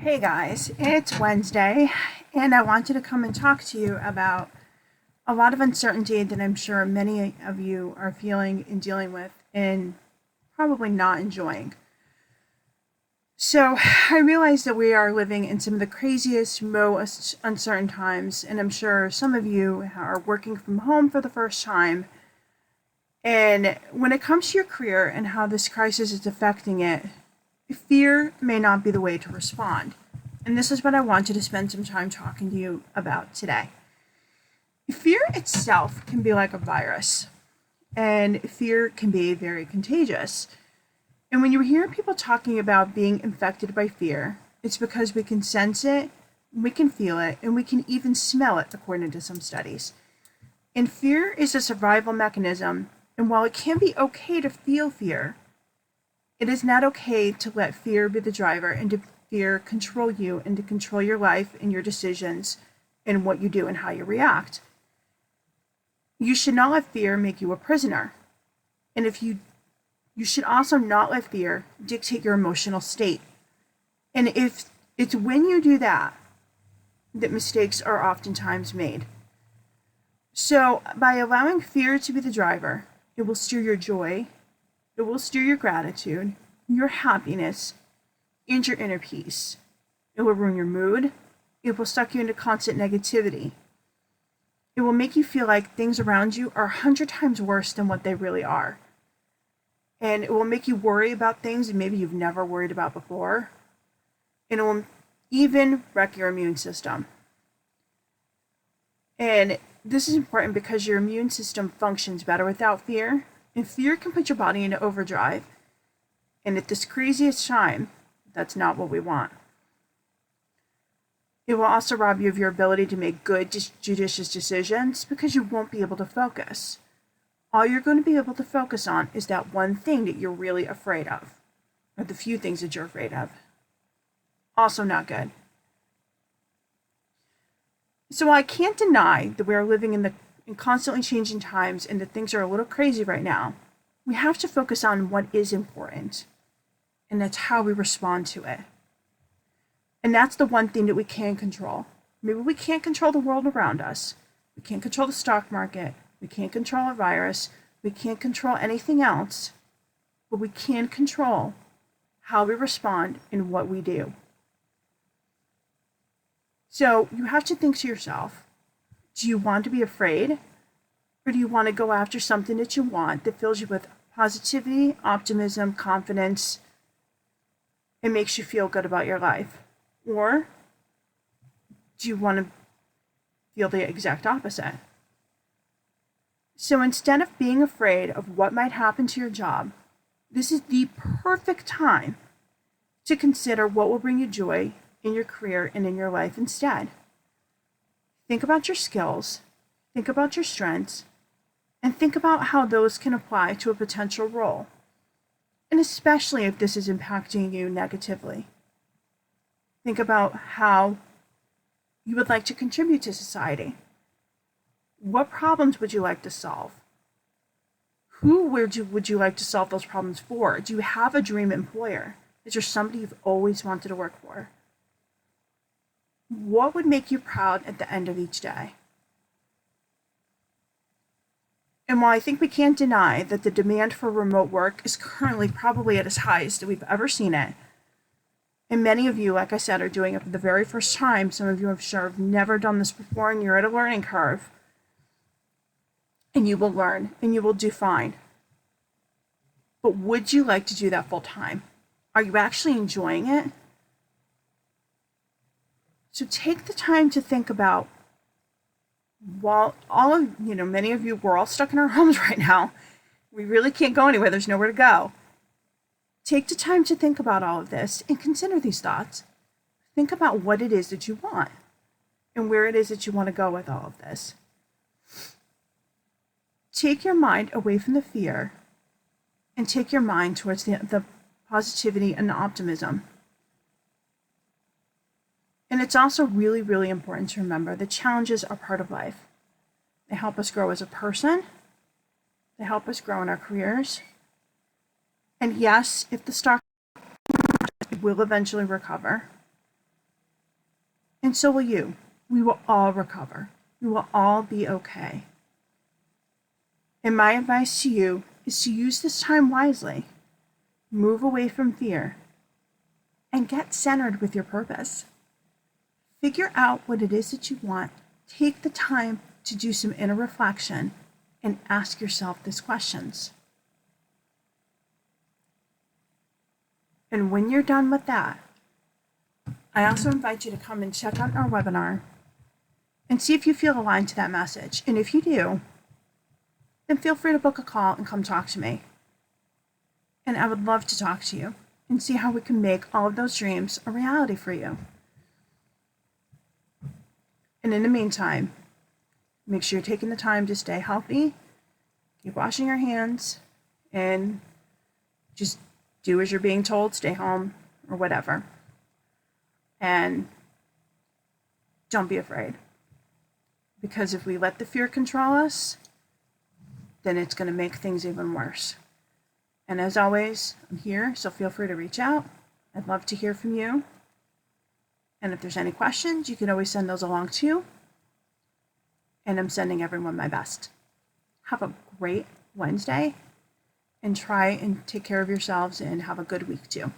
Hey guys, it's Wednesday, and I wanted to come and talk to you about a lot of uncertainty that I'm sure many of you are feeling and dealing with and probably not enjoying. So, I realize that we are living in some of the craziest, most uncertain times, and I'm sure some of you are working from home for the first time. And when it comes to your career and how this crisis is affecting it, fear may not be the way to respond. And this is what I wanted to spend some time talking to you about today. Fear itself can be like a virus, and fear can be very contagious. And when you hear people talking about being infected by fear, it's because we can sense it, we can feel it, and we can even smell it, according to some studies. And fear is a survival mechanism, and while it can be okay to feel fear, it is not okay to let fear be the driver and to fear control you and to control your life and your decisions and what you do and how you react. You should not let fear make you a prisoner. And you should also not let fear dictate your emotional state. And if it's when you do that mistakes are oftentimes made. So by allowing fear to be the driver, it will steer your joy, it will steer your gratitude, your happiness, and your inner peace. It will ruin your mood. It will suck you into constant negativity. It will make you feel like things around you are 100 times worse than what they really are. And it will make you worry about things that maybe you've never worried about before. And it will even wreck your immune system. And this is important because your immune system functions better without fear. And fear can put your body into overdrive. And at this craziest time, that's not what we want. It will also rob you of your ability to make good, judicious decisions because you won't be able to focus. All you're going to be able to focus on is that one thing that you're really afraid of, or the few things that you're afraid of. Also not good. So I can't deny that we are living in constantly changing times and that things are a little crazy right now. We have to focus on what is important, and that's how we respond to it. And that's the one thing that we can control. Maybe we can't control the world around us. We can't control the stock market. We can't control a virus. We can't control anything else. But we can control how we respond and what we do. So you have to think to yourself, do you want to be afraid? Or do you want to go after something that you want that fills you with positivity, optimism, confidence, and makes you feel good about your life? Or do you want to feel the exact opposite? So instead of being afraid of what might happen to your job, this is the perfect time to consider what will bring you joy in your career and in your life instead. Think about your skills, think about your strengths, and think about how those can apply to a potential role, and especially if this is impacting you negatively. Think about how you would like to contribute to society. What problems would you like to solve? Who would you like to solve those problems for? Do you have a dream employer? Is there somebody you've always wanted to work for? What would make you proud at the end of each day? And while I think we can't deny that the demand for remote work is currently probably at its highest that we've ever seen it, and many of you, like I said, are doing it for the very first time. Some of you, I'm sure, have never done this before, and you're at a learning curve. And you will learn, and you will do fine. But would you like to do that full time? Are you actually enjoying it? So take the time to think about, while many of you, we're all stuck in our homes right now. We really can't go anywhere. There's nowhere to go. Take the time to think about all of this and consider these thoughts. Think about what it is that you want and where it is that you want to go with all of this. Take your mind away from the fear and take your mind towards the positivity and the optimism. And it's also really, really important to remember that challenges are part of life. They help us grow as a person. They help us grow in our careers. And yes, if the stock will eventually recover, And so will you. We will all recover. We will all be okay. And my advice to you is to use this time wisely. Move away from fear and get centered with your purpose. Figure out what it is that you want. Take the time to do some inner reflection and ask yourself these questions. And when you're done with that, I also invite you to come and check out our webinar and see if you feel aligned to that message. And if you do, then feel free to book a call and come talk to me. And I would love to talk to you and see how we can make all of those dreams a reality for you. And in the meantime, make sure you're taking the time to stay healthy, keep washing your hands, and just do as you're being told, stay home or whatever. And don't be afraid. Because if we let the fear control us, then it's going to make things even worse. And as always, I'm here, so feel free to reach out. I'd love to hear from you. And if there's any questions, you can always send those along too. And I'm sending everyone my best. Have a great Wednesday and try and take care of yourselves and have a good week too.